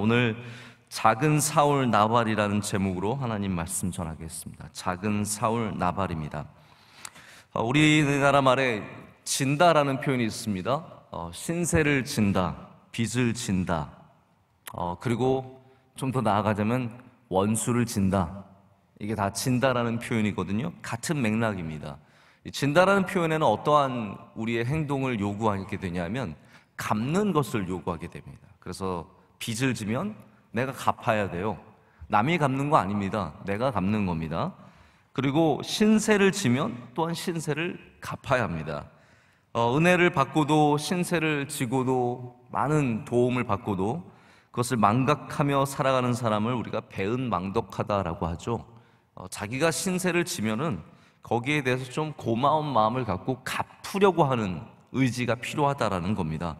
오늘 작은 사울 나발이라는 제목으로 하나님 말씀 전하겠습니다. 작은 사울 나발입니다. 우리나라 말에 진다라는 표현이 있습니다. 신세를 진다, 빚을 진다, 그리고 좀 더 나아가자면 원수를 진다. 이게 다 진다라는 표현이거든요. 같은 맥락입니다. 진다라는 표현에는 어떠한 우리의 행동을 요구하게 되냐면 갚는 것을 요구하게 됩니다. 그래서 빚을 지면 내가 갚아야 돼요. 남이 갚는 거 아닙니다. 내가 갚는 겁니다. 그리고 신세를 지면 또한 신세를 갚아야 합니다. 은혜를 받고도 신세를 지고도 많은 도움을 받고도 그것을 망각하며 살아가는 사람을 우리가 배은망덕하다라고 하죠. 자기가 신세를 지면은 거기에 대해서 좀 고마운 마음을 갖고 갚으려고 하는 의지가 필요하다라는 겁니다.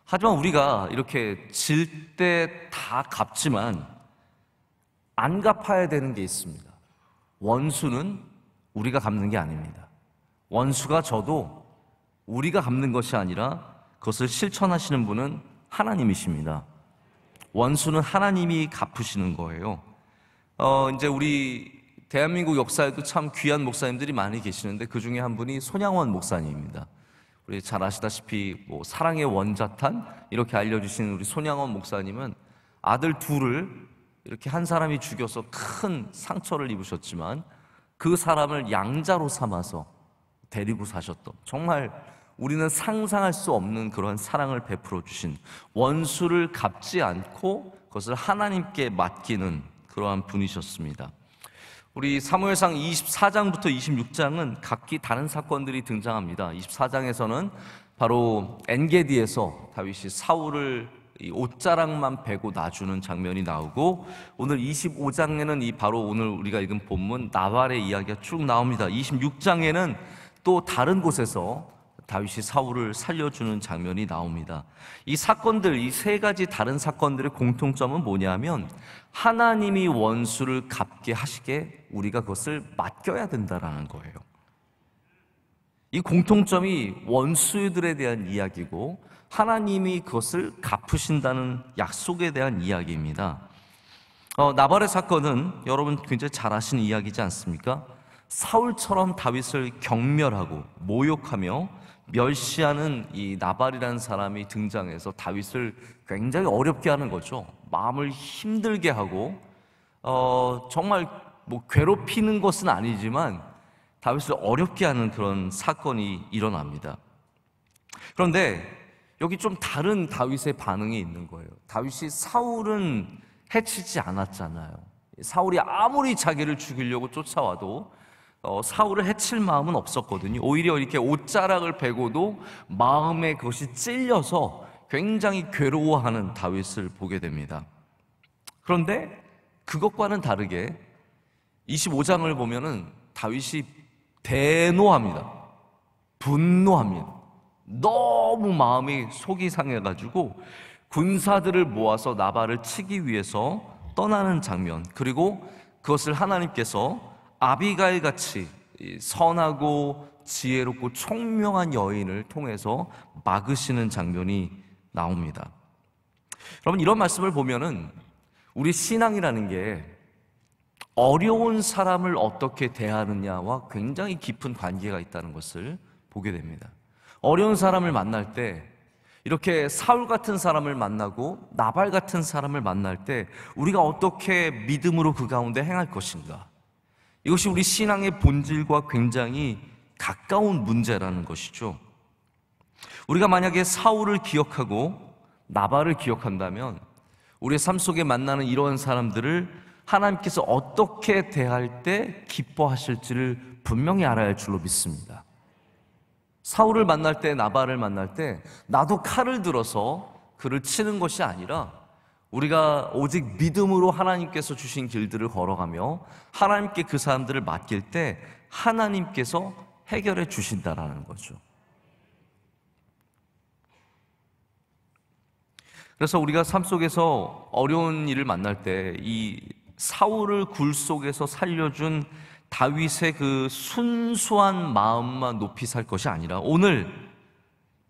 하지만 우리가 이렇게 질 때 다 갚지만 안 갚아야 되는 게 있습니다. 원수는 우리가 갚는 게 아닙니다. 원수가 져도 우리가 갚는 것이 아니라 그것을 실천하시는 분은 하나님이십니다. 원수는 하나님이 갚으시는 거예요. 이제 우리 대한민국 역사에도 참 귀한 목사님들이 많이 계시는데 그 중에 한 분이 손양원 목사님입니다. 우리 잘 아시다시피 사랑의 원자탄 이렇게 알려주신 우리 손양원 목사님은 아들 둘을 이렇게 한 사람이 죽여서 큰 상처를 입으셨지만 그 사람을 양자로 삼아서 데리고 사셨던, 정말 우리는 상상할 수 없는 그런 사랑을 베풀어 주신, 원수를 갚지 않고 그것을 하나님께 맡기는 그러한 분이셨습니다. 우리 사무엘상 24장부터 26장은 각기 다른 사건들이 등장합니다. 24장에서는 바로 엔게디에서 다윗이 사울을 이 옷자락만 베고 놔주는 장면이 나오고, 오늘 25장에는 바로 오늘 우리가 읽은 본문 나발의 이야기가 쭉 나옵니다. 26장에는 또 다른 곳에서 다윗이 사울을 살려주는 장면이 나옵니다. 이 사건들, 이 세 가지 다른 사건들의 공통점은 뭐냐면 하나님이 원수를 갚게 하시게 우리가 그것을 맡겨야 된다는 거예요. 이 공통점이 원수들에 대한 이야기고 하나님이 그것을 갚으신다는 약속에 대한 이야기입니다. 나발의 사건은 여러분 굉장히 잘 아시는 이야기지 않습니까? 사울처럼 다윗을 경멸하고 모욕하며 멸시하는 이 나발이라는 사람이 등장해서 다윗을 굉장히 어렵게 하는 거죠. 마음을 힘들게 하고 정말 괴롭히는 것은 아니지만 다윗을 어렵게 하는 그런 사건이 일어납니다. 그런데 여기 좀 다른 다윗의 반응이 있는 거예요. 다윗이 사울은 해치지 않았잖아요. 사울이 아무리 자기를 죽이려고 쫓아와도 사울을 해칠 마음은 없었거든요. 오히려 이렇게 옷자락을 베고도 마음에 그것이 찔려서 굉장히 괴로워하는 다윗을 보게 됩니다. 그런데 그것과는 다르게 25장을 보면은 다윗이 대노합니다. 분노합니다. 너무 마음이 속이 상해가지고 군사들을 모아서 나발을 치기 위해서 떠나는 장면, 그리고 그것을 하나님께서 아비가일 같이 선하고 지혜롭고 총명한 여인을 통해서 막으시는 장면이 나옵니다. 여러분, 이런 말씀을 보면은 우리 신앙이라는 게 어려운 사람을 어떻게 대하느냐와 굉장히 깊은 관계가 있다는 것을 보게 됩니다. 어려운 사람을 만날 때, 이렇게 사울 같은 사람을 만나고 나발 같은 사람을 만날 때 우리가 어떻게 믿음으로 그 가운데 행할 것인가, 이것이 우리 신앙의 본질과 굉장히 가까운 문제라는 것이죠. 우리가 만약에 사울을 기억하고 나발을 기억한다면 우리의 삶 속에 만나는 이러한 사람들을 하나님께서 어떻게 대할 때 기뻐하실지를 분명히 알아야 할 줄로 믿습니다. 사울을 만날 때, 나발을 만날 때 나도 칼을 들어서 그를 치는 것이 아니라 우리가 오직 믿음으로 하나님께서 주신 길들을 걸어가며 하나님께 그 사람들을 맡길 때 하나님께서 해결해 주신다라는 거죠. 그래서 우리가 삶 속에서 어려운 일을 만날 때 이 사울을 굴 속에서 살려준 다윗의 그 순수한 마음만 높이 살 것이 아니라 오늘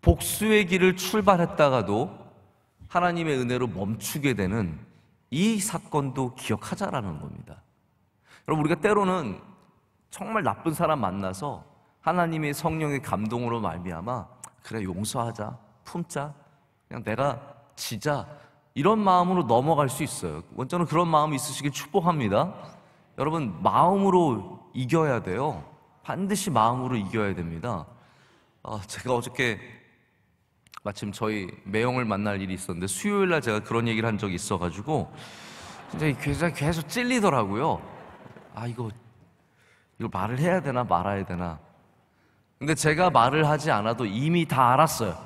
복수의 길을 출발했다가도 하나님의 은혜로 멈추게 되는 이 사건도 기억하자라는 겁니다. 여러분, 우리가 때로는 정말 나쁜 사람 만나서 하나님의 성령의 감동으로 말미암아 그래, 용서하자, 품자, 그냥 내가 지자, 이런 마음으로 넘어갈 수 있어요. 먼저는 그런 마음이 있으시길 축복합니다. 여러분, 마음으로 이겨야 돼요. 반드시 마음으로 이겨야 됩니다. 제가 어저께 마침 저희 매형을 만날 일이 있었는데 수요일 날 제가 그런 얘기를 한 적이 있어가지고 진짜 계속 찔리더라고요. 이거 말을 해야 되나 말아야 되나. 근데 제가 말을 하지 않아도 이미 다 알았어요.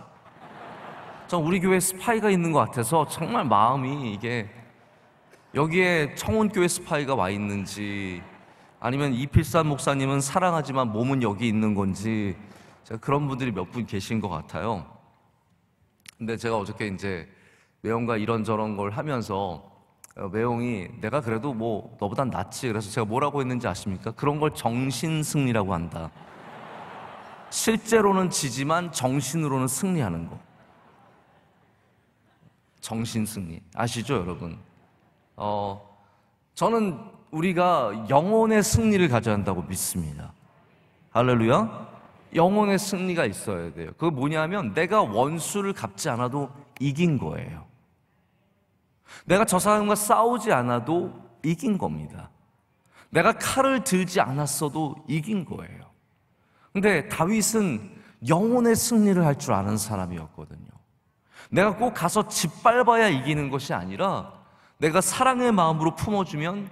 전 우리 교회에 스파이가 있는 것 같아서 정말 마음이 이게, 여기에 청운교회 스파이가 와 있는지 아니면 이필산 목사님은 사랑하지만 몸은 여기 있는 건지, 제가 그런 분들이 몇 분 계신 것 같아요. 근데 제가 어저께 이제 매형과 이런저런 걸 하면서 매형이 내가 그래도 뭐 너보단 낫지, 그래서 제가 뭐라고 했는지 아십니까? 그런 걸 정신승리라고 한다. 실제로는 지지만 정신으로는 승리하는 거. 정신승리 아시죠, 여러분? 저는 우리가 영혼의 승리를 가져야 한다고 믿습니다. 할렐루야. 영혼의 승리가 있어야 돼요. 그거 뭐냐면 내가 원수를 갚지 않아도 이긴 거예요. 내가 저 사람과 싸우지 않아도 이긴 겁니다. 내가 칼을 들지 않았어도 이긴 거예요. 근데 다윗은 영혼의 승리를 할 줄 아는 사람이었거든요. 내가 꼭 가서 짓밟아야 이기는 것이 아니라 내가 사랑의 마음으로 품어주면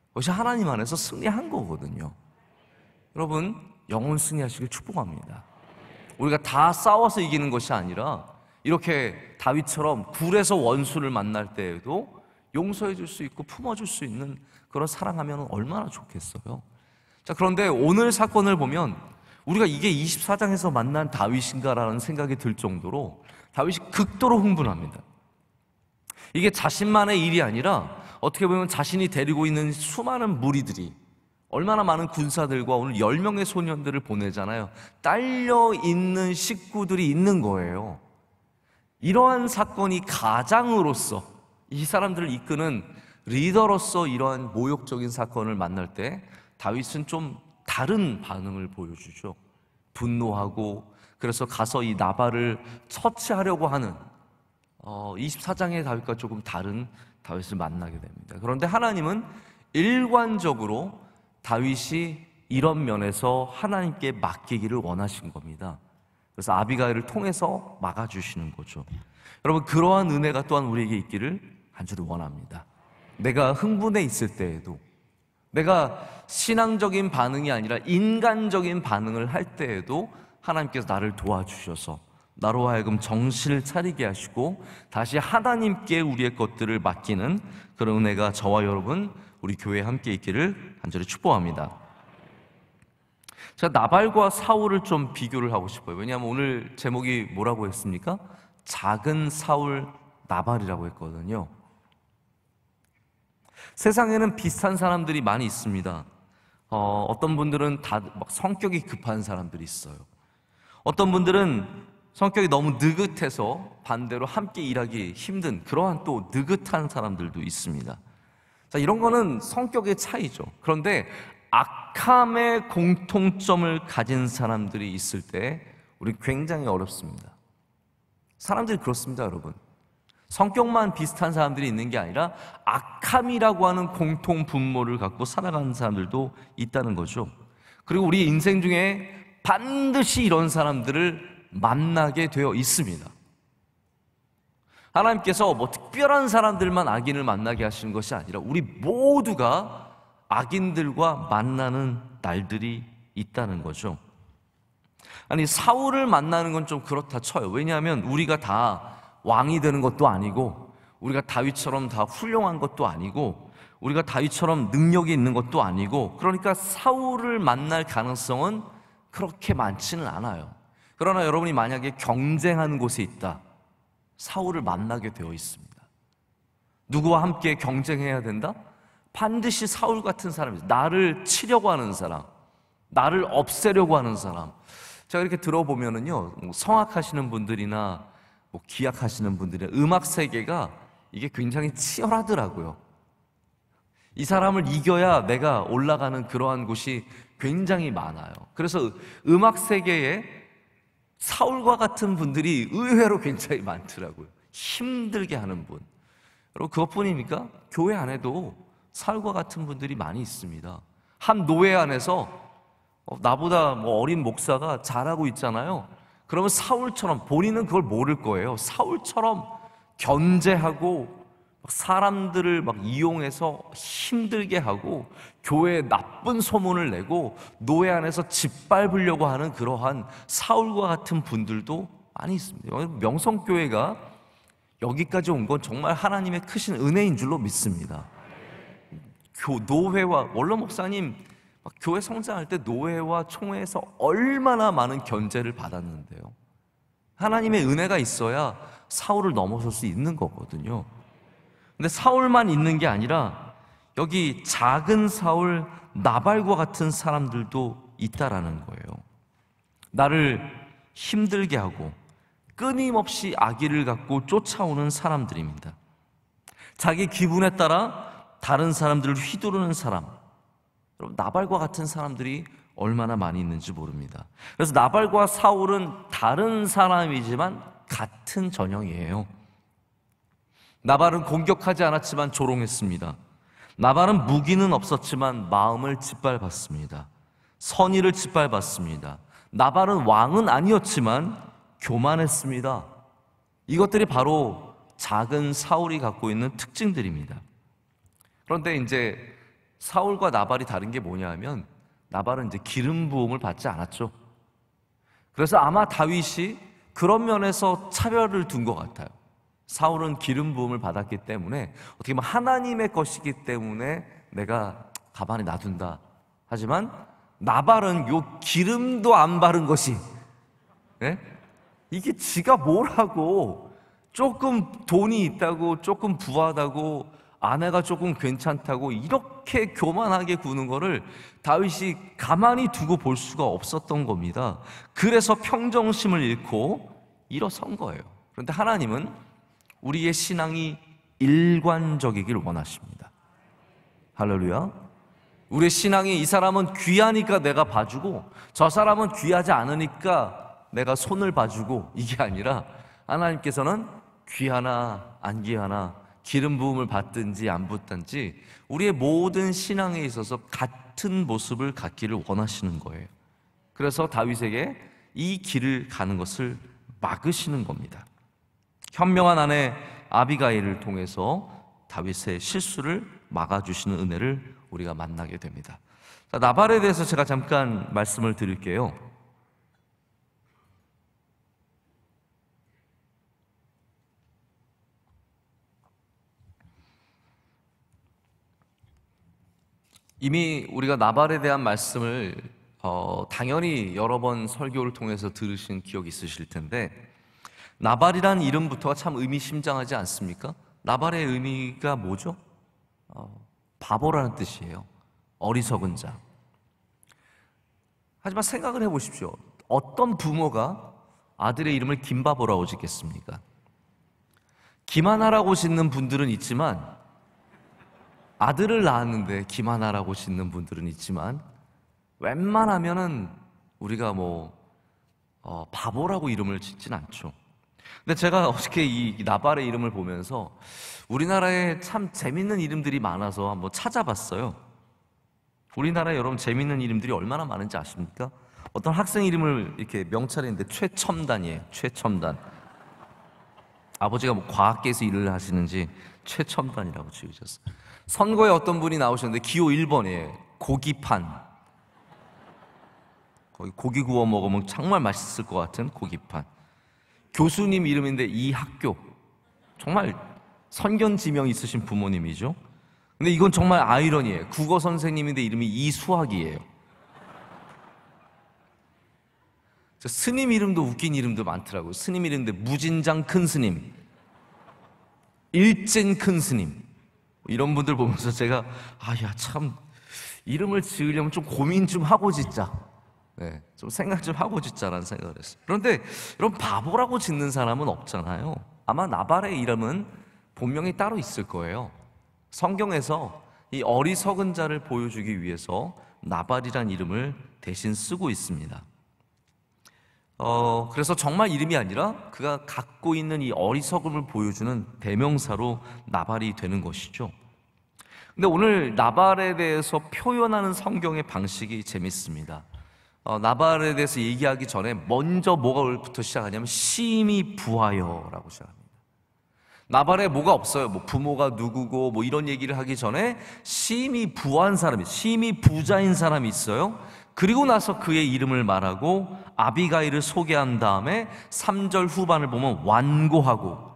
그것이 하나님 안에서 승리한 거거든요. 여러분, 영혼 승리하시길 축복합니다. 우리가 다 싸워서 이기는 것이 아니라 이렇게 다윗처럼 굴에서 원수를 만날 때에도 용서해 줄 수 있고 품어줄 수 있는 그런 사랑하면 얼마나 좋겠어요. 자, 그런데 오늘 사건을 보면 우리가 이게 24장에서 만난 다윗인가라는 생각이 들 정도로 다윗이 극도로 흥분합니다. 이게 자신만의 일이 아니라 어떻게 보면 자신이 데리고 있는 수많은 무리들이, 얼마나 많은 군사들과 오늘 10명의 소년들을 보내잖아요. 딸려있는 식구들이 있는 거예요. 이러한 사건이 가장으로서, 이 사람들을 이끄는 리더로서 이러한 모욕적인 사건을 만날 때 다윗은 좀 다른 반응을 보여주죠. 분노하고, 그래서 가서 이 나발을 처치하려고 하는 24장의 다윗과 조금 다른 다윗을 만나게 됩니다. 그런데 하나님은 일관적으로 다윗이 이런 면에서 하나님께 맡기기를 원하신 겁니다. 그래서 아비가일을 통해서 막아주시는 거죠. 여러분, 그러한 은혜가 또한 우리에게 있기를 간절히 원합니다. 내가 흥분해 있을 때에도, 내가 신앙적인 반응이 아니라 인간적인 반응을 할 때에도 하나님께서 나를 도와주셔서 나로 하여금 정신을 차리게 하시고 다시 하나님께 우리의 것들을 맡기는 그런 은혜가 저와 여러분, 우리 교회에 함께 있기를 간절히 축복합니다. 제가 나발과 사울을 좀 비교를 하고 싶어요. 왜냐하면 오늘 제목이 뭐라고 했습니까? 작은 사울 나발이라고 했거든요. 세상에는 비슷한 사람들이 많이 있습니다. 어떤 분들은 다 막 성격이 급한 사람들이 있어요. 어떤 분들은 성격이 너무 느긋해서 반대로 함께 일하기 힘든 그러한 또 느긋한 사람들도 있습니다. 자, 이런 거는 성격의 차이죠. 그런데 악함의 공통점을 가진 사람들이 있을 때 우리 굉장히 어렵습니다. 사람들이 그렇습니다, 여러분. 성격만 비슷한 사람들이 있는 게 아니라 악함이라고 하는 공통 분모를 갖고 살아가는 사람들도 있다는 거죠. 그리고 우리 인생 중에 반드시 이런 사람들을 만나게 되어 있습니다. 하나님께서 뭐 특별한 사람들만 악인을 만나게 하시는 것이 아니라 우리 모두가 악인들과 만나는 날들이 있다는 거죠. 아니, 사울을 만나는 건 좀 그렇다 쳐요. 왜냐하면 우리가 다 왕이 되는 것도 아니고, 우리가 다윗처럼 다 훌륭한 것도 아니고, 우리가 다윗처럼 능력이 있는 것도 아니고, 그러니까 사울을 만날 가능성은 그렇게 많지는 않아요. 그러나 여러분이 만약에 경쟁하는 곳에 있다, 사울을 만나게 되어 있습니다. 누구와 함께 경쟁해야 된다? 반드시 사울 같은 사람이죠. 나를 치려고 하는 사람, 나를 없애려고 하는 사람. 제가 이렇게 들어보면은요, 성악하시는 분들이나 기악하시는 분들이나 음악 세계가 이게 굉장히 치열하더라고요. 이 사람을 이겨야 내가 올라가는 그러한 곳이 굉장히 많아요. 그래서 음악 세계에 사울과 같은 분들이 의외로 굉장히 많더라고요. 힘들게 하는 분. 여러분, 그것뿐입니까? 교회 안에도 사울과 같은 분들이 많이 있습니다. 한 노예 안에서 나보다 어린 목사가 잘하고 있잖아요. 그러면 사울처럼, 본인은 그걸 모를 거예요. 사울처럼 견제하고 사람들을 이용해서 힘들게 하고 교회에 나쁜 소문을 내고 노예 안에서 짓밟으려고 하는 그러한 사울과 같은 분들도 많이 있습니다. 명성교회가 여기까지 온 건 정말 하나님의 크신 은혜인 줄로 믿습니다. 노회와 원로 목사님 교회 성장할 때 노회와 총회에서 얼마나 많은 견제를 받았는데요. 하나님의 은혜가 있어야 사울을 넘어설 수 있는 거거든요. 근데 사울만 있는 게 아니라 여기 작은 사울 나발과 같은 사람들도 있다라는 거예요. 나를 힘들게 하고 끊임없이 악의를 갖고 쫓아오는 사람들입니다. 자기 기분에 따라 다른 사람들을 휘두르는 사람, 여러분, 나발과 같은 사람들이 얼마나 많이 있는지 모릅니다. 그래서 나발과 사울은 다른 사람이지만 같은 전형이에요. 나발은 공격하지 않았지만 조롱했습니다. 나발은 무기는 없었지만 마음을 짓밟았습니다. 선의를 짓밟았습니다. 나발은 왕은 아니었지만 교만했습니다. 이것들이 바로 작은 사울이 갖고 있는 특징들입니다. 그런데 이제 사울과 나발이 다른 게 뭐냐면 나발은 이제 기름 부음을 받지 않았죠. 그래서 아마 다윗이 그런 면에서 차별을 둔 것 같아요. 사울은 기름 부음을 받았기 때문에 어떻게 보면 하나님의 것이기 때문에 내가 가만히 놔둔다. 하지만 나발은 요 기름도 안 바른 것이, 예? 이게 지가 뭘 하고 조금 돈이 있다고 조금 부하다고 아내가 조금 괜찮다고 이렇게 교만하게 구는 거를 다윗이 가만히 두고 볼 수가 없었던 겁니다. 그래서 평정심을 잃고 일어선 거예요. 그런데 하나님은 우리의 신앙이 일관적이길 원하십니다. 할렐루야. 우리의 신앙이 이 사람은 귀하니까 내가 봐주고 저 사람은 귀하지 않으니까 내가 손을 봐주고 이게 아니라 하나님께서는 귀하나 안 귀하나 기름 부음을 받든지 안 받든지 우리의 모든 신앙에 있어서 같은 모습을 갖기를 원하시는 거예요. 그래서 다윗에게 이 길을 가는 것을 막으시는 겁니다. 현명한 아내 아비가일을 통해서 다윗의 실수를 막아주시는 은혜를 우리가 만나게 됩니다. 자, 나발에 대해서 제가 잠깐 말씀을 드릴게요. 이미 우리가 나발에 대한 말씀을 당연히 여러 번 설교를 통해서 들으신 기억이 있으실 텐데 나발이라는 이름부터가 참 의미심장하지 않습니까? 나발의 의미가 뭐죠? 바보라는 뜻이에요. 어리석은 자. 하지만 생각을 해보십시오. 어떤 부모가 아들의 이름을 김바보라고 짓겠습니까? 김하나라고 짓는 분들은 있지만 아들을 낳았는데 김하나라고 짓는 분들은 있지만 웬만하면은 우리가 바보라고 이름을 짓진 않죠. 근데 제가 어저께 이 나발의 이름을 보면서 우리나라에 참 재밌는 이름들이 많아서 한번 찾아봤어요. 우리나라에 여러분 재밌는 이름들이 얼마나 많은지 아십니까? 어떤 학생 이름을 이렇게 명찰에 있는데 최첨단이에요. 최첨단. 아버지가 과학계에서 일을 하시는지 최첨단이라고 지으셨어요. 선거에 어떤 분이 나오셨는데 기호 1번이에요. 고기판. 거기 고기 구워 먹으면 정말 맛있을 것 같은 고기판. 교수님 이름인데 이학교. 정말 선견지명 있으신 부모님이죠. 근데 이건 정말 아이러니예요. 국어 선생님인데 이름이 이수학이에요. 스님 이름도 웃긴 이름도 많더라고요. 스님 이름인데 무진장 큰 스님, 일진 큰 스님, 이런 분들 보면서 제가 참 이름을 지으려면 좀 고민 좀 하고 짓자, 좀 생각 좀 하고 짓자라는 생각을 했어요. 그런데 여러분 바보라고 짓는 사람은 없잖아요. 아마 나발의 이름은 본명이 따로 있을 거예요. 성경에서 이 어리석은 자를 보여주기 위해서 나발이란 이름을 대신 쓰고 있습니다. 그래서 정말 이름이 아니라 그가 갖고 있는 이 어리석음을 보여주는 대명사로 나발이 되는 것이죠. 근데 오늘 나발에 대해서 표현하는 성경의 방식이 재밌습니다. 나발에 대해서 얘기하기 전에 먼저 뭐가부터 시작하냐면 심히 부하여라고 시작합니다. 나발에 뭐가 없어요. 뭐 부모가 누구고 뭐 이런 얘기를 하기 전에 심히 부한 사람이, 심히 부자인 사람이 있어요. 그리고 나서 그의 이름을 말하고 아비가일을 소개한 다음에 3절 후반을 보면 완고하고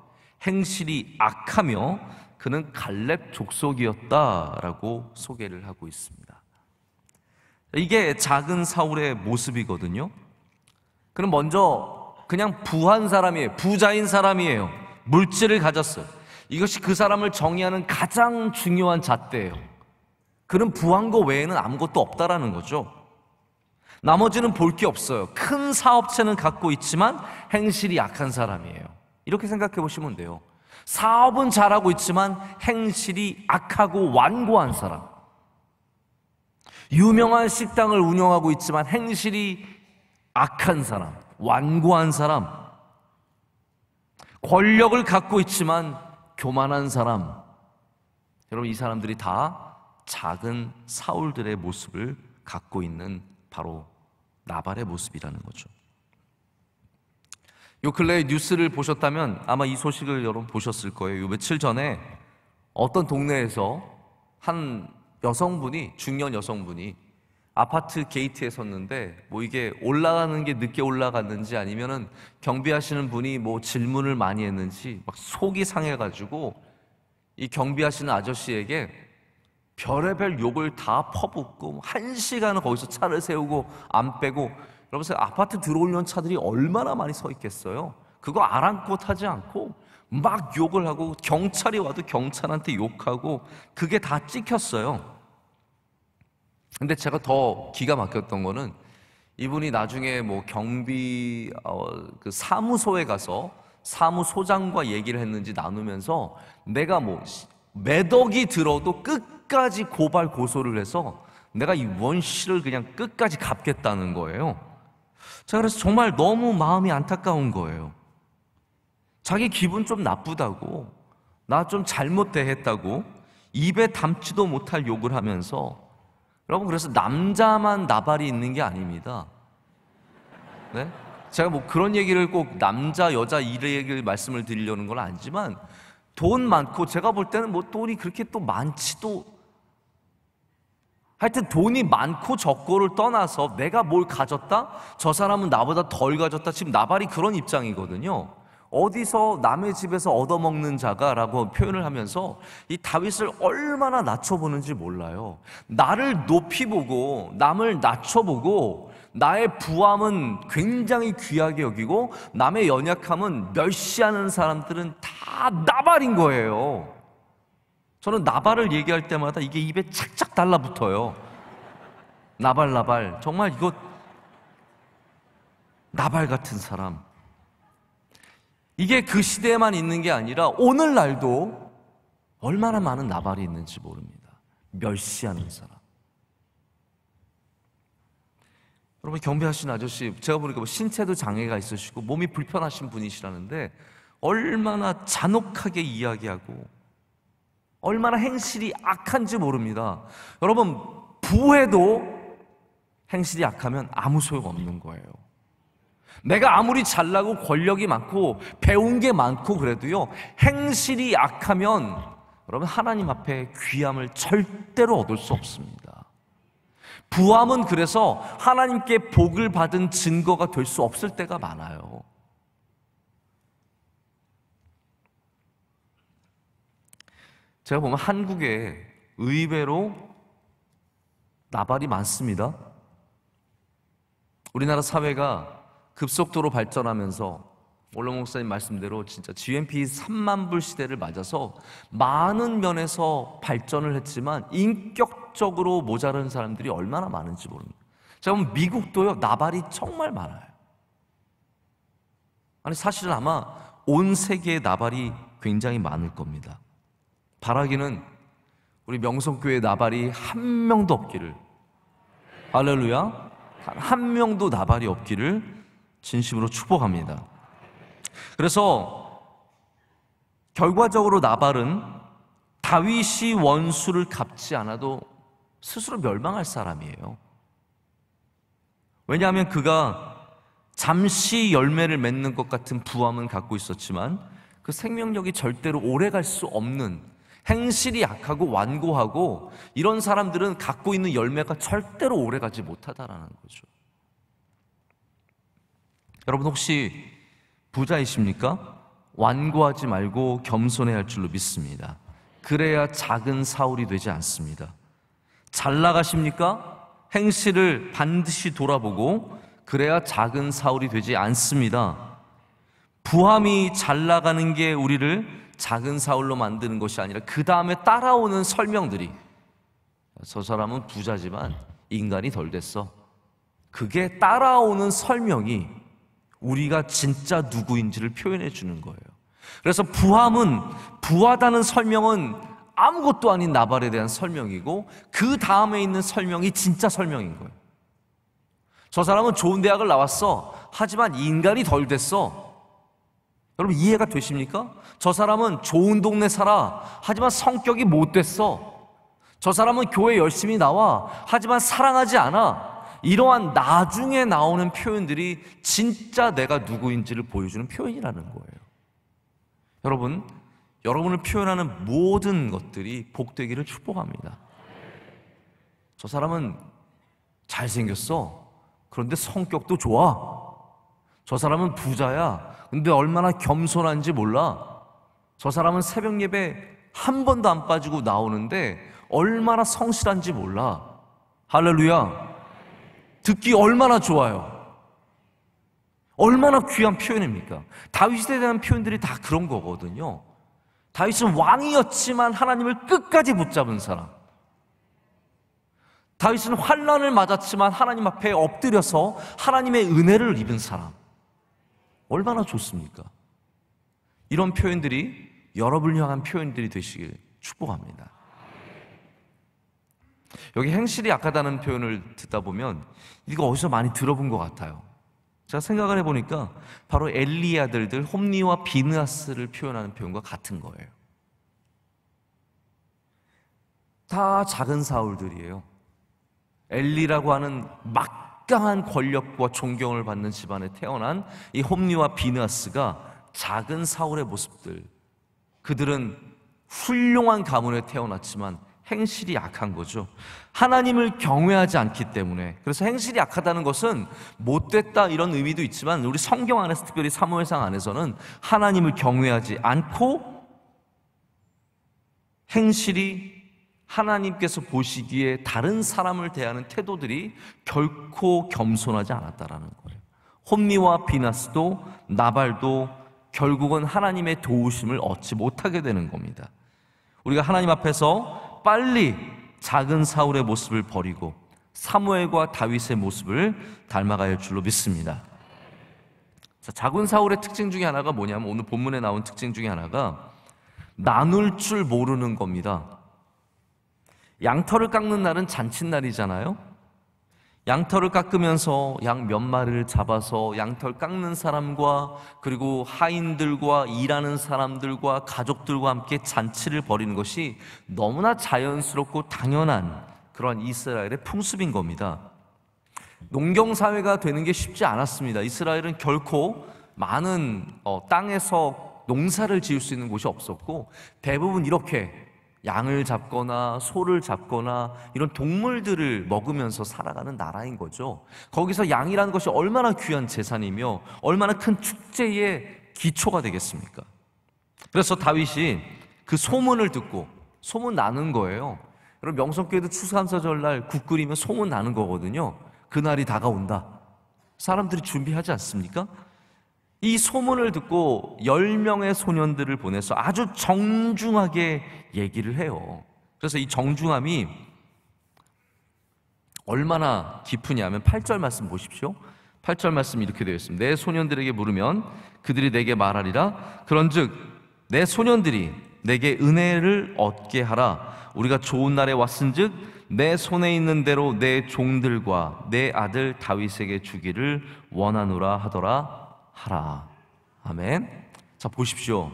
행실이 악하며 그는 갈렙 족속이었다라고 소개를 하고 있습니다. 이게 작은 사울의 모습이거든요. 그는 먼저 그냥 부한 사람이에요. 부자인 사람이에요. 물질을 가졌어요. 이것이 그 사람을 정의하는 가장 중요한 잣대예요. 그는 부한 거 외에는 아무것도 없다라는 거죠. 나머지는 볼 게 없어요. 큰 사업체는 갖고 있지만 행실이 약한 사람이에요. 이렇게 생각해 보시면 돼요. 사업은 잘하고 있지만 행실이 악하고 완고한 사람. 유명한 식당을 운영하고 있지만 행실이 악한 사람, 완고한 사람. 권력을 갖고 있지만 교만한 사람. 여러분, 이 사람들이 다 작은 사울들의 모습을 갖고 있는 바로 나발의 모습이라는 거죠. 요 근래 뉴스를 보셨다면 아마 이 소식을 여러분 보셨을 거예요. 요 며칠 전에 어떤 동네에서 한 여성분이, 중년 여성분이 아파트 게이트에 섰는데 뭐 이게 올라가는 게 늦게 올라갔는지 아니면은 경비하시는 분이 뭐 질문을 많이 했는지 막 속이 상해가지고 이 경비하시는 아저씨에게 별의별 욕을 다 퍼붓고 1시간을 거기서 차를 세우고 안 빼고. 여러분, 아파트 들어오려는 차들이 얼마나 많이 서 있겠어요? 그거 아랑곳하지 않고 막 욕을 하고 경찰이 와도 경찰한테 욕하고 그게 다 찍혔어요. 근데 제가 더 기가 막혔던 거는 이분이 나중에 뭐 경비 그 사무소에 가서 사무소장과 얘기를 했는지 나누면서 내가 뭐 몇 억이 들어도 끝까지 고발 고소를 해서 내가 이 원씨를 그냥 끝까지 갚겠다는 거예요. 자, 그래서 정말 너무 마음이 안타까운 거예요. 자기 기분 좀 나쁘다고, 나 좀 잘못 대했다고 입에 담지도 못할 욕을 하면서. 여러분, 그래서 남자만 나발이 있는 게 아닙니다. 네? 제가 뭐 그런 얘기를 꼭 남자 여자 이 얘기를 말씀을 드리려는 건 아니지만 돈 많고, 제가 볼 때는 뭐 돈이 그렇게 또 많지도, 하여튼 돈이 많고 적고를 떠나서 내가 뭘 가졌다? 저 사람은 나보다 덜 가졌다. 지금 나발이 그런 입장이거든요. 어디서 남의 집에서 얻어먹는 자가 라고 표현을 하면서 이 다윗을 얼마나 낮춰보는지 몰라요. 나를 높이 보고 남을 낮춰보고 나의 부함은 굉장히 귀하게 여기고 남의 연약함은 멸시하는 사람들은 다 나발인 거예요. 저는 나발을 얘기할 때마다 이게 입에 착착 달라붙어요. 나발. 정말 이거 나발 같은 사람. 이게 그 시대에만 있는 게 아니라 오늘날도 얼마나 많은 나발이 있는지 모릅니다. 멸시하는 사람. 여러분, 경비하신 아저씨, 제가 보니까 뭐 신체도 장애가 있으시고 몸이 불편하신 분이시라는데 얼마나 잔혹하게 이야기하고 얼마나 행실이 악한지 모릅니다. 여러분, 부해도 행실이 악하면 아무 소용없는 거예요. 내가 아무리 잘나고 권력이 많고 배운 게 많고 그래도요, 행실이 악하면 여러분, 하나님 앞에 귀함을 절대로 얻을 수 없습니다. 부함은 그래서 하나님께 복을 받은 증거가 될 수 없을 때가 많아요. 제가 보면 한국에 의외로 나발이 많습니다. 우리나라 사회가 급속도로 발전하면서 올롱 목사님 말씀대로 진짜 GNP 3만 불 시대를 맞아서 많은 면에서 발전을 했지만 인격적으로 모자란 사람들이 얼마나 많은지 모릅니다. 제가 보면 미국도요, 나발이 정말 많아요. 아니, 사실은 아마 온 세계에 나발이 굉장히 많을 겁니다. 바라기는 우리 명성교회 나발이 한 명도 없기를, 할렐루야, 한 명도 나발이 없기를 진심으로 축복합니다. 그래서 결과적으로 나발은 다윗이 원수를 갚지 않아도 스스로 멸망할 사람이에요. 왜냐하면 그가 잠시 열매를 맺는 것 같은 부함은 갖고 있었지만 그 생명력이 절대로 오래갈 수 없는, 행실이 약하고 완고하고 이런 사람들은 갖고 있는 열매가 절대로 오래가지 못하다라는 거죠. 여러분 혹시 부자이십니까? 완고하지 말고 겸손해야 할 줄로 믿습니다. 그래야 작은 사울이 되지 않습니다. 잘 나가십니까? 행실을 반드시 돌아보고 그래야 작은 사울이 되지 않습니다. 부함이 잘 나가는 게 우리를 작은 사울로 만드는 것이 아니라 그 다음에 따라오는 설명들이, 저 사람은 부자지만 인간이 덜 됐어, 그게 따라오는 설명이 우리가 진짜 누구인지를 표현해 주는 거예요. 그래서 부함은, 부하다는 설명은 아무것도 아닌 나발에 대한 설명이고 그 다음에 있는 설명이 진짜 설명인 거예요. 저 사람은 좋은 대학을 나왔어, 하지만 인간이 덜 됐어. 여러분 이해가 되십니까? 저 사람은 좋은 동네 살아, 하지만 성격이 못 됐어. 저 사람은 교회 열심히 나와, 하지만 사랑하지 않아. 이러한 나중에 나오는 표현들이 진짜 내가 누구인지를 보여주는 표현이라는 거예요. 여러분, 여러분을 표현하는 모든 것들이 복되기를 축복합니다. 저 사람은 잘생겼어, 그런데 성격도 좋아. 저 사람은 부자야, 근데 얼마나 겸손한지 몰라. 저 사람은 새벽 예배 한 번도 안 빠지고 나오는데 얼마나 성실한지 몰라. 할렐루야. 듣기 얼마나 좋아요. 얼마나 귀한 표현입니까? 다윗에 대한 표현들이 다 그런 거거든요. 다윗은 왕이었지만 하나님을 끝까지 붙잡은 사람. 다윗은 환난을 맞았지만 하나님 앞에 엎드려서 하나님의 은혜를 입은 사람. 얼마나 좋습니까? 이런 표현들이 여러분을 향한 표현들이 되시길 축복합니다. 여기 행실이 약하다는 표현을 듣다 보면 이거 어디서 많이 들어본 것 같아요. 제가 생각을 해보니까 바로 엘리의 아들들 홈리와 비느하스를 표현하는 표현과 같은 거예요. 다 작은 사울들이에요. 엘리라고 하는 막강한 권력과 존경을 받는 집안에 태어난 이 홈리와 비느하스가 작은 사울의 모습들, 그들은 훌륭한 가문에 태어났지만 행실이 약한 거죠. 하나님을 경외하지 않기 때문에. 그래서 행실이 약하다는 것은 못됐다 이런 의미도 있지만 우리 성경 안에서, 특별히 사무엘상 안에서는 하나님을 경외하지 않고 행실이 하나님께서 보시기에 다른 사람을 대하는 태도들이 결코 겸손하지 않았다라는 거예요. 홈리와 비나스도 나발도 결국은 하나님의 도우심을 얻지 못하게 되는 겁니다. 우리가 하나님 앞에서 빨리 작은 사울의 모습을 버리고 사무엘과 다윗의 모습을 닮아갈 줄로 믿습니다. 자, 작은 사울의 특징 중에 하나가 뭐냐면, 오늘 본문에 나온 특징 중에 하나가 나눌 줄 모르는 겁니다. 양털을 깎는 날은 잔칫날이잖아요. 양털을 깎으면서 양 몇 마리를 잡아서 양털 깎는 사람과 그리고 하인들과 일하는 사람들과 가족들과 함께 잔치를 벌이는 것이 너무나 자연스럽고 당연한 그런 이스라엘의 풍습인 겁니다. 농경사회가 되는 게 쉽지 않았습니다. 이스라엘은 결코 많은 땅에서 농사를 지을 수 있는 곳이 없었고 대부분 이렇게 양을 잡거나 소를 잡거나 이런 동물들을 먹으면서 살아가는 나라인 거죠. 거기서 양이라는 것이 얼마나 귀한 재산이며 얼마나 큰 축제의 기초가 되겠습니까? 그래서 다윗이 그 소문을 듣고, 소문 나는 거예요. 여러분, 명성교회도 추수감사절날 국 끓이면 소문 나는 거거든요. 그날이 다가온다. 사람들이 준비하지 않습니까? 이 소문을 듣고 10명의 소년들을 보내서 아주 정중하게 얘기를 해요. 그래서 이 정중함이 얼마나 깊으냐면 8절 말씀 보십시오. 8절 말씀이 이렇게 되어 있습니다. 내 소년들에게 물으면 그들이 내게 말하리라. 그런즉 내 소년들이 내게 은혜를 얻게 하라. 우리가 좋은 날에 왔은즉 내 손에 있는 대로 내 종들과 내 아들 다윗에게 주기를 원하노라 하더라 하라. 아멘. 자, 보십시오.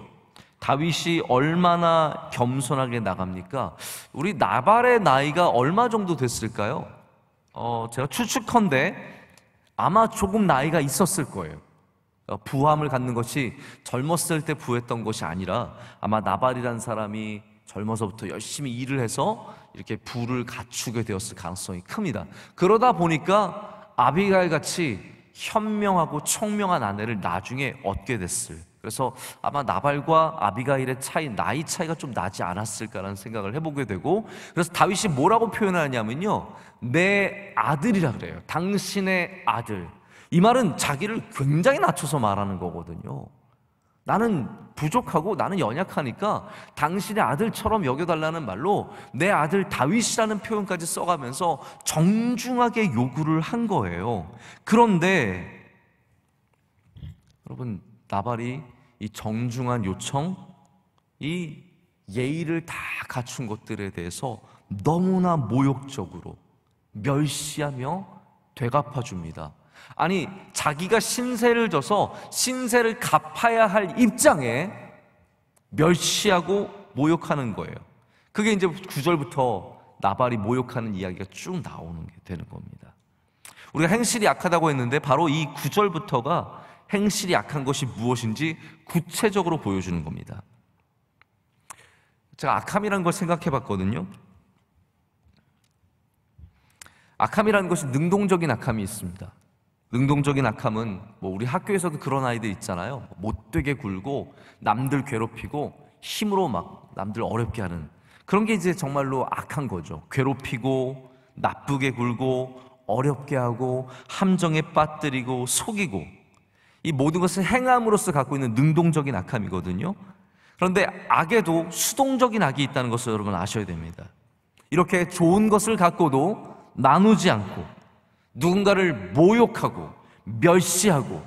다윗이 얼마나 겸손하게 나갑니까? 우리 나발의 나이가 얼마 정도 됐을까요? 제가 추측컨대 아마 조금 나이가 있었을 거예요. 부함을 갖는 것이 젊었을 때 부했던 것이 아니라 아마 나발이라는 사람이 젊어서부터 열심히 일을 해서 이렇게 부를 갖추게 되었을 가능성이 큽니다. 그러다 보니까 아비가일 같이 현명하고 총명한 아내를 나중에 얻게 됐을, 그래서 아마 나발과 아비가일의 나이 차이가 좀 나지 않았을까라는 생각을 해보게 되고, 그래서 다윗이 뭐라고 표현하냐면요, 내 아들이라 그래요. 당신의 아들. 이 말은 자기를 굉장히 낮춰서 말하는 거거든요. 나는 부족하고 나는 연약하니까 당신의 아들처럼 여겨달라는 말로 내 아들 다윗이라는 표현까지 써가면서 정중하게 요구를 한 거예요. 그런데 여러분, 나발이 이 정중한 요청, 이 예의를 다 갖춘 것들에 대해서 너무나 모욕적으로 멸시하며 되갚아줍니다. 아니, 자기가 신세를 져서 신세를 갚아야 할 입장에 멸시하고 모욕하는 거예요. 그게 이제 9절부터 나발이 모욕하는 이야기가 쭉 나오는 게 되는 겁니다. 우리가 행실이 약하다고 했는데 바로 이 9절부터가 행실이 약한 것이 무엇인지 구체적으로 보여주는 겁니다. 제가 악함이라는 걸 생각해 봤거든요. 악함이라는 것이 능동적인 악함이 있습니다. 능동적인 악함은 우리 학교에서도 그런 아이들 있잖아요. 못되게 굴고 남들 괴롭히고 힘으로 막 남들 어렵게 하는 그런 게 이제 정말로 악한 거죠. 괴롭히고 나쁘게 굴고 어렵게 하고 함정에 빠뜨리고 속이고, 이 모든 것을 행함으로써 갖고 있는 능동적인 악함이거든요. 그런데 악에도 수동적인 악이 있다는 것을 여러분 아셔야 됩니다. 이렇게 좋은 것을 갖고도 나누지 않고 누군가를 모욕하고 멸시하고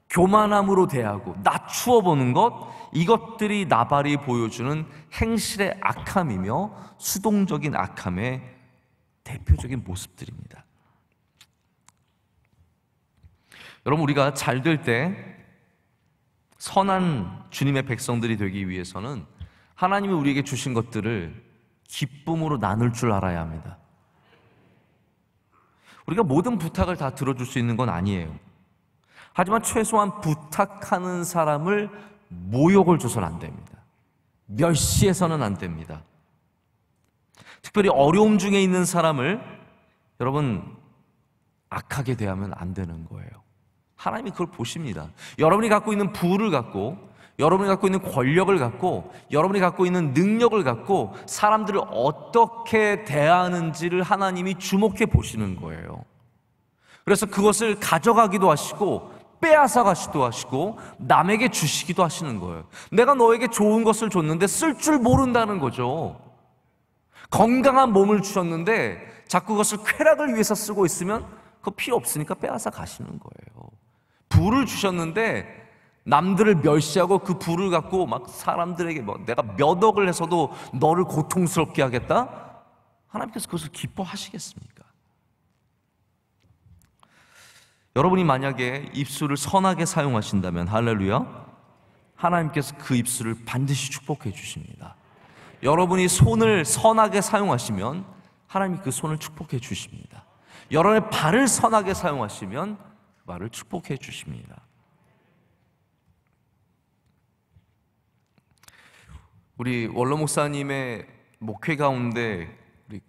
교만함으로 대하고 낮추어 보는 것, 이것들이 나발이 보여주는 행실의 악함이며 수동적인 악함의 대표적인 모습들입니다. 여러분, 우리가 잘 될 때 선한 주님의 백성들이 되기 위해서는 하나님이 우리에게 주신 것들을 기쁨으로 나눌 줄 알아야 합니다. 우리가 모든 부탁을 다 들어줄 수 있는 건 아니에요. 하지만 최소한 부탁하는 사람을 모욕을 줘서는 안 됩니다. 멸시해서는 안 됩니다. 특별히 어려움 중에 있는 사람을 여러분 악하게 대하면 안 되는 거예요. 하나님이 그걸 보십니다. 여러분이 갖고 있는 부를 갖고, 여러분이 갖고 있는 권력을 갖고, 여러분이 갖고 있는 능력을 갖고 사람들을 어떻게 대하는지를 하나님이 주목해 보시는 거예요. 그래서 그것을 가져가기도 하시고 빼앗아 가시기도 하시고 남에게 주시기도 하시는 거예요. 내가 너에게 좋은 것을 줬는데 쓸 줄 모른다는 거죠. 건강한 몸을 주셨는데 자꾸 그것을 쾌락을 위해서 쓰고 있으면 그거 필요 없으니까 빼앗아 가시는 거예요. 부를 주셨는데 남들을 멸시하고 그 부를 갖고 막 사람들에게 내가 몇 억을 해서도 너를 고통스럽게 하겠다? 하나님께서 그것을 기뻐하시겠습니까? 여러분이 만약에 입술을 선하게 사용하신다면, 할렐루야, 하나님께서 그 입술을 반드시 축복해 주십니다. 여러분이 손을 선하게 사용하시면 하나님이 그 손을 축복해 주십니다. 여러분의 발을 선하게 사용하시면 발을 축복해 주십니다. 우리 원로 목사님의 목회 가운데 우리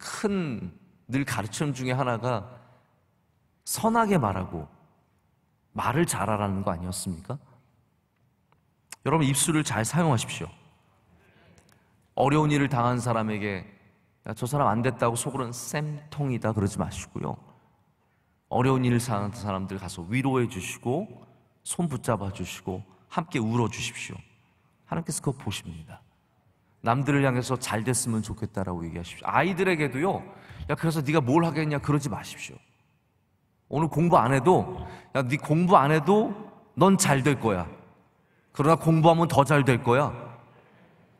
늘 가르침 중에 하나가 선하게 말하고 말을 잘하라는 거 아니었습니까? 여러분, 입술을 잘 사용하십시오. 어려운 일을 당한 사람에게 야, 저 사람 안 됐다고 속으로는 쌤통이다 그러지 마시고요. 어려운 일을 당한 사람들 가서 위로해 주시고 손 붙잡아 주시고 함께 울어 주십시오. 하나님께서 그거 보십니다. 남들을 향해서 잘 됐으면 좋겠다라고 얘기하십시오. 아이들에게도요, 야 그래서 네가 뭘 하겠냐 그러지 마십시오. 오늘 공부 안 해도, 야 네 공부 안 해도 넌 잘 될 거야. 그러나 공부하면 더 잘 될 거야.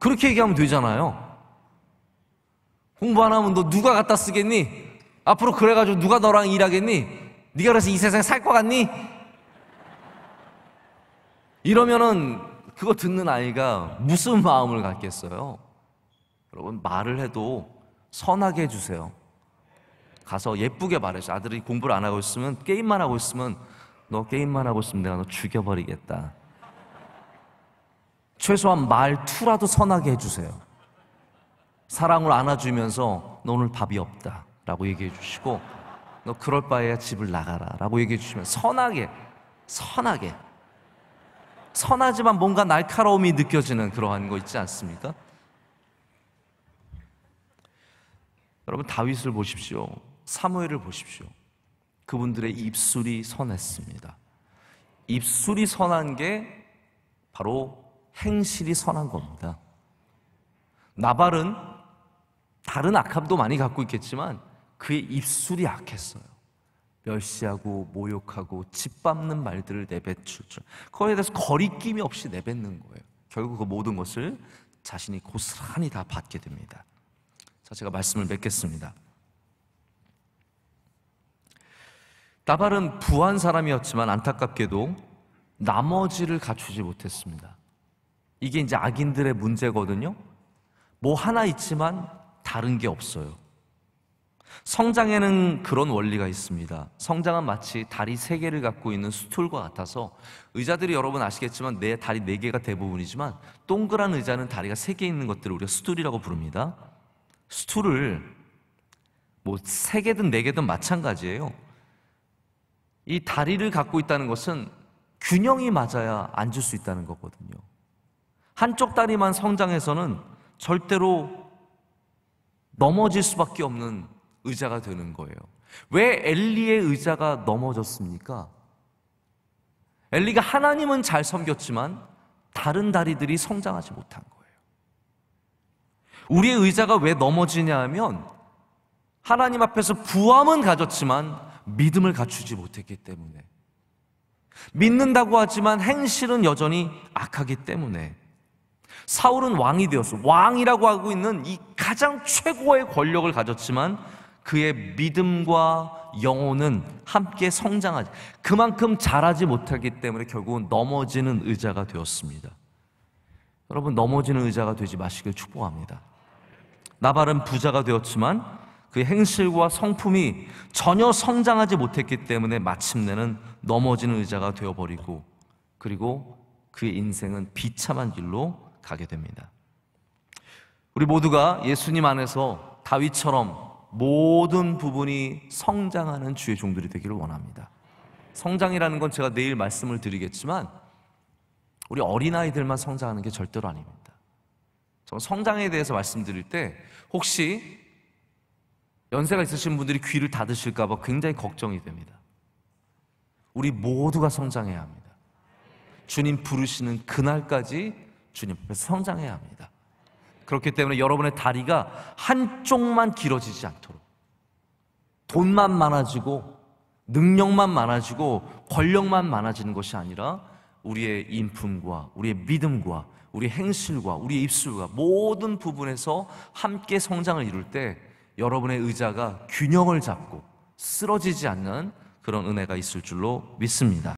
그렇게 얘기하면 되잖아요. 공부 안 하면 너 누가 갖다 쓰겠니? 앞으로 그래가지고 누가 너랑 일하겠니? 네가 그래서 이 세상에 살 것 같니? 이러면은 그거 듣는 아이가 무슨 마음을 갖겠어요? 여러분, 말을 해도 선하게 해주세요. 가서 예쁘게 말해줘. 아들이 공부를 안 하고 있으면, 게임만 하고 있으면, 너 게임만 하고 있으면 내가 너 죽여버리겠다. 최소한 말투라도 선하게 해주세요. 사랑을 안아주면서 너 오늘 밥이 없다 라고 얘기해 주시고, 너 그럴 바에야 집을 나가라 라고 얘기해 주시면 선하게, 선하지만 뭔가 날카로움이 느껴지는 그러한 거 있지 않습니까? 여러분, 다윗을 보십시오. 사무엘을 보십시오. 그분들의 입술이 선했습니다. 입술이 선한 게 바로 행실이 선한 겁니다. 나발은 다른 악함도 많이 갖고 있겠지만 그의 입술이 악했어요. 멸시하고 모욕하고 짓밟는 말들을 내뱉죠. 그거에 대해서 거리낌이 없이 내뱉는 거예요. 결국 그 모든 것을 자신이 고스란히 다 받게 됩니다. 자, 제가 말씀을 맺겠습니다. 나발은 부한 사람이었지만 안타깝게도 나머지를 갖추지 못했습니다. 이게 이제 악인들의 문제거든요. 뭐 하나 있지만 다른 게 없어요. 성장에는 그런 원리가 있습니다. 성장은 마치 다리 3개를 갖고 있는 스툴과 같아서, 의자들이 여러분 아시겠지만 내 다리 4개가 대부분이지만 동그란 의자는 다리가 3개 있는 것들을 우리가 스툴이라고 부릅니다. 스툴을 뭐 3개든 4개든 마찬가지예요. 이 다리를 갖고 있다는 것은 균형이 맞아야 앉을 수 있다는 거거든요. 한쪽 다리만 성장해서는 절대로 넘어질 수밖에 없는 의자가 되는 거예요. 왜 엘리의 의자가 넘어졌습니까? 엘리가 하나님은 잘 섬겼지만 다른 다리들이 성장하지 못한 거예요. 우리의 의자가 왜 넘어지냐 하면 하나님 앞에서 부함은 가졌지만 믿음을 갖추지 못했기 때문에, 믿는다고 하지만 행실은 여전히 악하기 때문에. 사울은 왕이 되었어. 왕이라고 하고 있는 이 가장 최고의 권력을 가졌지만 그의 믿음과 영혼은 함께 성장하지, 그만큼 자라지 못하기 때문에 결국은 넘어지는 의자가 되었습니다. 여러분, 넘어지는 의자가 되지 마시길 축복합니다. 나발은 부자가 되었지만 그의 행실과 성품이 전혀 성장하지 못했기 때문에 마침내는 넘어지는 의자가 되어버리고, 그리고 그의 인생은 비참한 길로 가게 됩니다. 우리 모두가 예수님 안에서 다윗처럼 모든 부분이 성장하는 주의 종들이 되기를 원합니다. 성장이라는 건 제가 내일 말씀을 드리겠지만 우리 어린아이들만 성장하는 게 절대로 아닙니다. 저는 성장에 대해서 말씀드릴 때 혹시 연세가 있으신 분들이 귀를 닫으실까 봐 굉장히 걱정이 됩니다. 우리 모두가 성장해야 합니다. 주님 부르시는 그날까지 주님 앞에서 성장해야 합니다. 그렇기 때문에 여러분의 다리가 한쪽만 길어지지 않도록, 돈만 많아지고 능력만 많아지고 권력만 많아지는 것이 아니라 우리의 인품과 우리의 믿음과 우리의 행실과 우리의 입술과 모든 부분에서 함께 성장을 이룰 때 여러분의 의자가 균형을 잡고 쓰러지지 않는 그런 은혜가 있을 줄로 믿습니다.